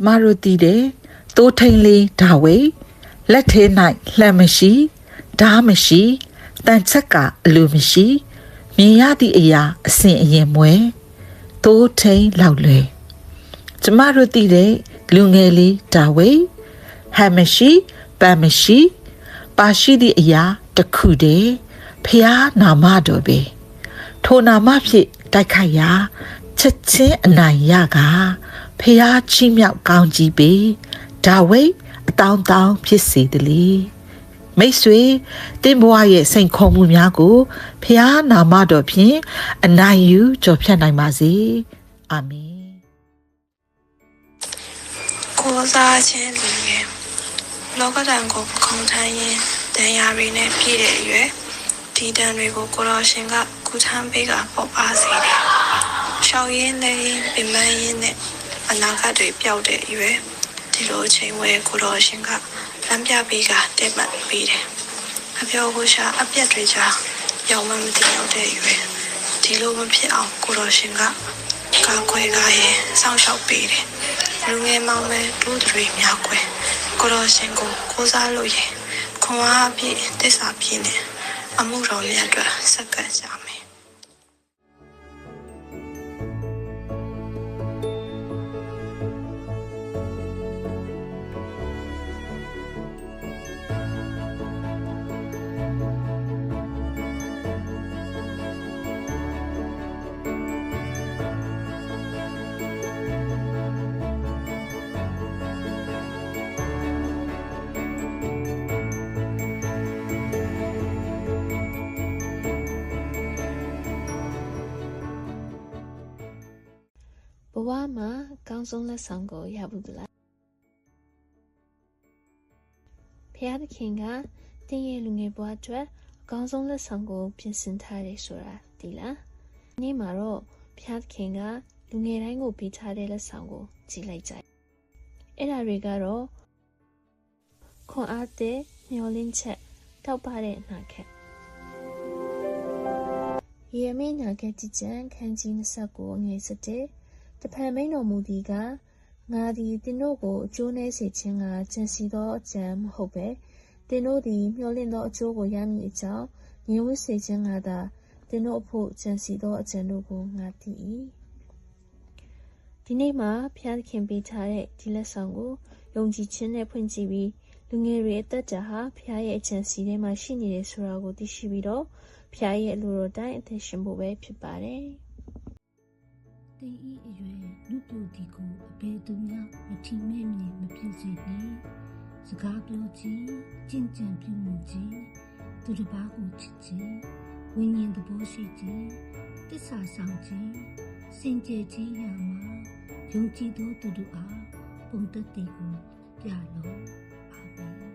မတို့တည်တဲ့သိုးထိန်လေးဒါဝိလက်ထဲ၌လှမ်းမရှိဓားမရှိတန်ချက်ကအလိုမရှိမြင်ရသည့်အရာအစဉ်အရင်မွဲသိုးထိန်လောက်လွယ်ကျမတို့တည်တဲ့လူငယ်လေးဒါဝိဟမ်မရှိပန်မရှိပါရှိသည့်အရာတစ်ခုတည်းဖျားနာမတော်ပဲထိုနာမဖြင့်တိုက်ခိုက်ရာချက်ချင်းအနိုင်ရကဖျားချီးမြှောက်ကောင်းကြီးပေဒါဝိအတောင်းတောင်းဖြစ်စေတည်းမိတ်ဆွေတင်းဘွားရဲ့စိန်ခေါ်မှုများကိုဖျားနာမတော်ဖြင့်အနိုင်ယူကျော်ဖြတ်နိုင်ပါစေအာမင်ကိုစားခြင်းလူငယ်လောကဓာတ်ကိုပခုံးထမ်းရင်းတန်ရာတွေနဲ့ပြည့်တဲ့အရွယ်ဒီတန်တွေကိုကိုတော်ရှင်ကကုထမ်းပေးကပေါ်ပါစေတယ်။ရှောက်ရင်းနဲ့ပင်ပန်းရင်းနဲ့အနာဂတ်တွေပျောက်တဲ့အရွယ်ဒီလိုအချိန်ဝဲကိုတော်ရှင်ကလမ်းပြပေးကတက်မှတ်ပေးတယ်။အပြောကိုရှာအပြက်တွေကြားရောက်မှမသိရောက်တဲ့အရွယ်ဒီလိုမဖြစ်အောင်ကိုတော်ရှင်ကကာခွဲကားရဲ့စောင့်ရှောက်ပေးတယ်။လူငယ်မောင်မဲတိုးတွေများကွယ်ကိုတော်ရှင်ကိုကိုးစားလို့ရင်ခွန်အားပြည့်တစ္ဆာပြည့်နဲ့အမှုတော်များအတွက်စက္ကန့်ကြမယ်ဘဝမှာအကောင်းဆုံးလက်ဆောင်ကိုရဘူးလားဖျားသခင်ကတင်းရဲ့လူငယ်ဘဝအတွက်အကောင်းဆုံးလက်ဆောင်ကိုပြင်ဆင်ထားတယ်ဆိုတာသိလားဒီနေ့မှာတော့ဖျားသခင်ကလူငယ်တိုင်းကိုပေးထားတဲ့လက်ဆောင်ကိုကြည့်လိုက်ကြအဲ့ဒါတွေကတော့ခွန်အားတဲ့မျောလင်းချက်တောက်ပတဲ့အနာခက်ယေရမိနာခက်ကြည်ကျန်ခန်းကြီး29ငွေ7တဖန်မိန်တော်မူသည်ကငါသည်သင်တို့ကိုအကျိုးနည်းစေခြင်းကကြံစီသောအကြံမဟုတ်ပဲသင်တို့သည်မျှော်လင့်သောအကျိုးကိုရမည်အကြောင်းငြင်းဝတ်စေခြင်းကသာသင်တို့အဖို့ကြံစီသောအကြံတို့ကိုငါသိ၏ဒီနေ့မှာဖျားသခင်ပေးထားတဲ့ဒီလက်ဆောင်ကိုယုံကြည်ခြင်းနဲ့ဖွင့်ကြည့်ပြီးလူငယ်တွေအသက်တာဟာဖျားရဲ့အကြံစီထဲမှာရှိနေတယ်ဆိုတာကိုသိရှိပြီးတော့ဖျားရဲ့အလိုတော်တိုင်းအသက်ရှင်ဖို့ပဲဖြစ်ပါတယ်တင်ဤအရွယ်လူပြိုဒီကိုအဘယ်သူမှမထီမဲ့မြင်မဖြစ်စေနှင့်စကားပြောခြင်းကြင်ကြံပြုမှုခြင်းသူတစ်ပါးကိုချစ်ခြင်းဝိညာဉ်သဘောရှိခြင်းတစ္ဆာဆောင်ခြင်းစင်ကြယ်ခြင်းရာမှာယုံကြည်သောသူတို့အားပုံသက်တည်ကိုပြလောအာမင်